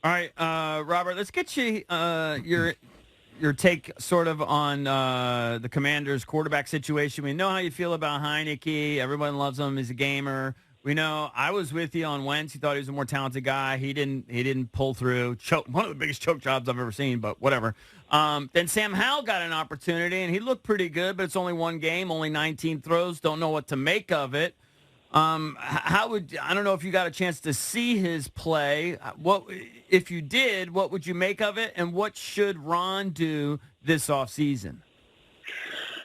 All right, Robert, let's get you your take sort of on the Commanders' quarterback situation. We know how you feel about Heineke. Everyone loves him. He's a gamer. We know I was with you on Wentz. He thought he was a more talented guy. He didn't pull through. One of the biggest choke jobs I've ever seen, but whatever. Then Sam Howell got an opportunity, and he looked pretty good, but it's only one game, only 19 throws. Don't know what to make of it. How would I don't know if you got a chance to see his play. What if you did? What would you make of it? And what should Ron do this offseason?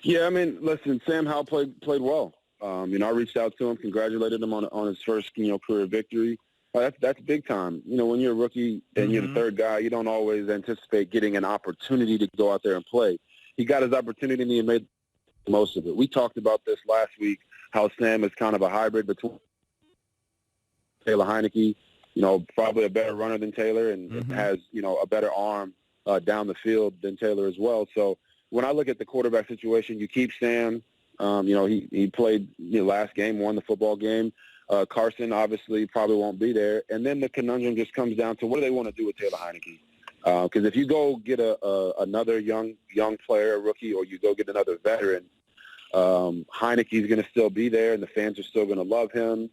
Yeah, I mean, listen, Sam Howell played well. I reached out to him, congratulated him on his first career victory. That's big time. When you're a rookie and you're the third guy, you don't always anticipate getting an opportunity to go out there and play. He got his opportunity and he made the most of it. We talked about this last week, how Sam is kind of a hybrid between Taylor Heineke, probably a better runner than Taylor and has, a better arm down the field than Taylor as well. So when I look at the quarterback situation, you keep Sam. He played last game, won the football game. Carson obviously probably won't be there. And then the conundrum just comes down to what do they want to do with Taylor Heineke? Because if you go get another young player, a rookie, or you go get another veteran, Heineke's going to still be there, and the fans are still going to love him.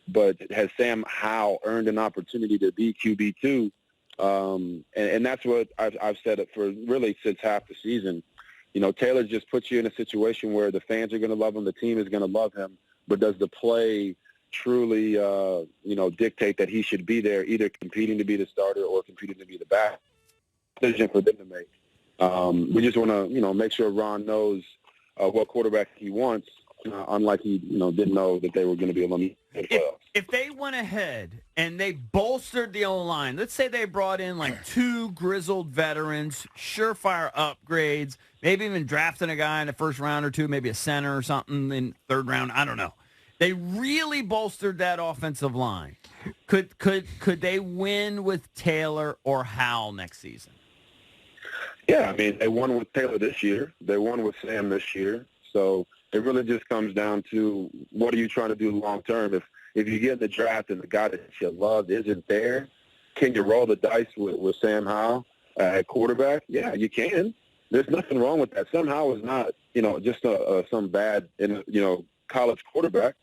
But has Sam Howell earned an opportunity to be QB2? And that's what I've said it for really since half the season. Taylor just puts you in a situation where the fans are going to love him, the team is going to love him, but does the play truly, dictate that he should be there, either competing to be the starter or competing to be the back? Decision for them to make. We just want to, make sure Ron knows what quarterback he wants, unlike he, didn't know that they were going to be eliminated in the playoffs. If they went ahead and they bolstered the O-line, let's say they brought in like two grizzled veterans, surefire upgrades, maybe even drafting a guy in the first round or two, maybe a center or something in third round, I don't know. They really bolstered that offensive line. Could they win with Taylor or Howell next season? Yeah, I mean, they won with Taylor this year. They won with Sam this year. So it really just comes down to what are you trying to do long term. If you get in the draft and the guy that you love isn't there, can you roll the dice with Sam Howell at quarterback? Yeah, you can. There's nothing wrong with that. Sam Howell is not, just some bad, college quarterback.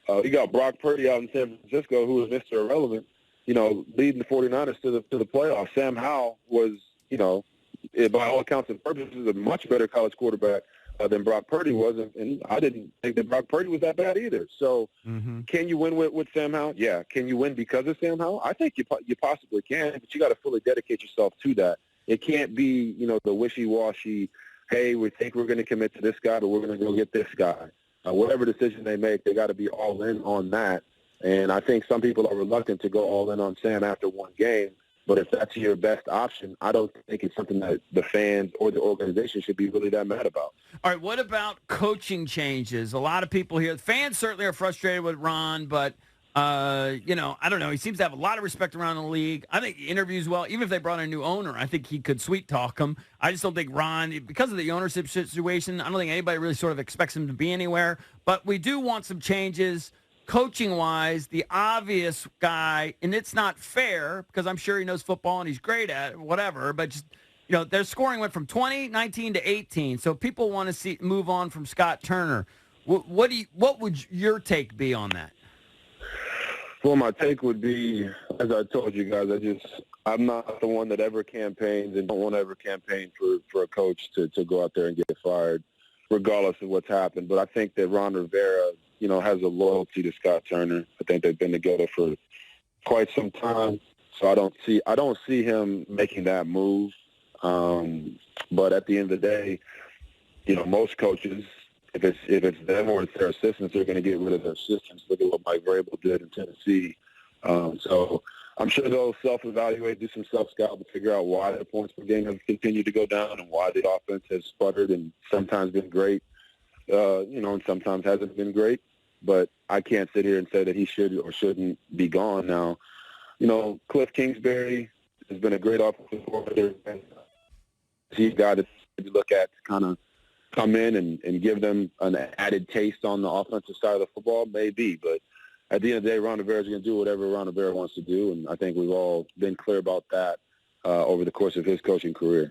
You got Brock Purdy out in San Francisco, who is Mr. Irrelevant, leading the 49ers to the playoffs. Sam Howell was, by all accounts and purposes, a much better college quarterback than Brock Purdy was, and I didn't think that Brock Purdy was that bad either. So can you win with Sam Howell? Yeah. Can you win because of Sam Howell? I think you possibly can, but you got to fully dedicate yourself to that. It can't be, the wishy-washy, hey, we think we're going to commit to this guy, but we're going to go get this guy. Whatever decision they make, they got to be all in on that. And I think some people are reluctant to go all in on Sam after one game. But if that's your best option, I don't think it's something that the fans or the organization should be really that mad about. All right, what about coaching changes? A lot of people here, fans certainly are frustrated with Ron, but, I don't know. He seems to have a lot of respect around the league. I think he interviews well. Even if they brought in a new owner, I think he could sweet-talk him. I just don't think Ron, because of the ownership situation, I don't think anybody really sort of expects him to be anywhere. But we do want some changes. Coaching-wise, the obvious guy, and it's not fair because I'm sure he knows football and he's great at it, whatever, but just, their scoring went from 20, 19 to 18. So people want to move on from Scott Turner. What would your take be on that? Well, my take would be, as I told you guys, I'm not the one that ever campaigns and don't want to ever campaign for a coach to go out there and get fired, regardless of what's happened. But I think that Ron Rivera, has a loyalty to Scott Turner. I think they've been together for quite some time. So I don't see him making that move. But at the end of the day, most coaches, if it's them or it's their assistants, they're going to get rid of their assistants. Look at what Mike Vrabel did in Tennessee. So I'm sure they'll self-evaluate, do some self-scout to figure out why their points per game have continued to go down and why the offense has sputtered and sometimes been great, and sometimes hasn't been great. But I can't sit here and say that he should or shouldn't be gone now. Cliff Kingsbury has been a great offensive coordinator. He's a guy that you look at to kind of come in and give them an added taste on the offensive side of the football, maybe. But at the end of the day, Ron Rivera is going to do whatever Ron Rivera wants to do, and I think we've all been clear about that over the course of his coaching career.